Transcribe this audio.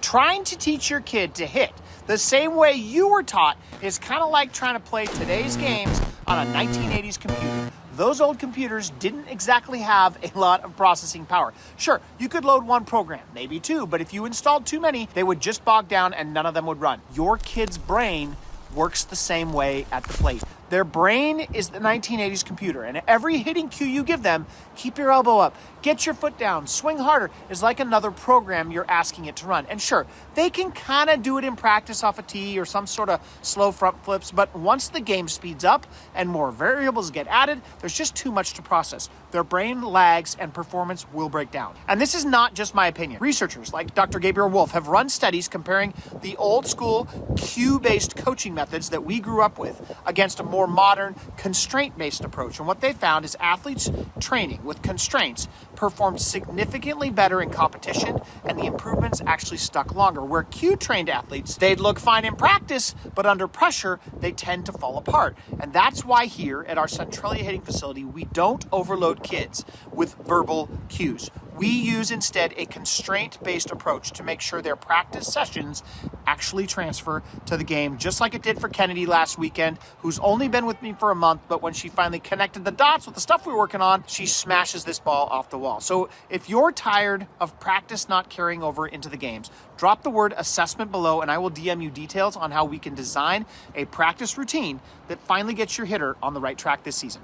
Trying to teach your kid to hit the same way you were taught is kind of like trying to play today's games on a 1980s computer. Those old computers didn't exactly have a lot of processing power. Sure, you could load one program, maybe two, but if you installed too many, they would just bog down and none of them would run. Your kid's brain works the same way at the plate. Their brain is the 1980s computer, and every hitting cue you give them, keep your elbow up, get your foot down, swing harder, is like another program you're asking it to run. And sure, they can kind of do it in practice off a tee or some sort of slow front flips, but once the game speeds up and more variables get added, there's just too much to process. Their brain lags and performance will break down. And this is not just my opinion. Researchers like Dr. Gabriel Wolf have run studies comparing the old school cue-based coaching methods that we grew up with against a more modern constraint-based approach. And what they found is athletes training with constraints performed significantly better in competition, and the improvements actually stuck longer. Where cue-trained athletes, they'd look fine in practice, but under pressure, they tend to fall apart. And that's why here at our Centralia hitting facility, we don't overload kids with verbal cues. We use instead a constraint-based approach to make sure their practice sessions actually transfer to the game, just like it did for Kennedy last weekend, who's only been with me for a month, but when she finally connected the dots with the stuff we were working on, she smashes this ball off the wall. So if you're tired of practice not carrying over into the games, drop the word assessment below and I will DM you details on how we can design a practice routine that finally gets your hitter on the right track this season.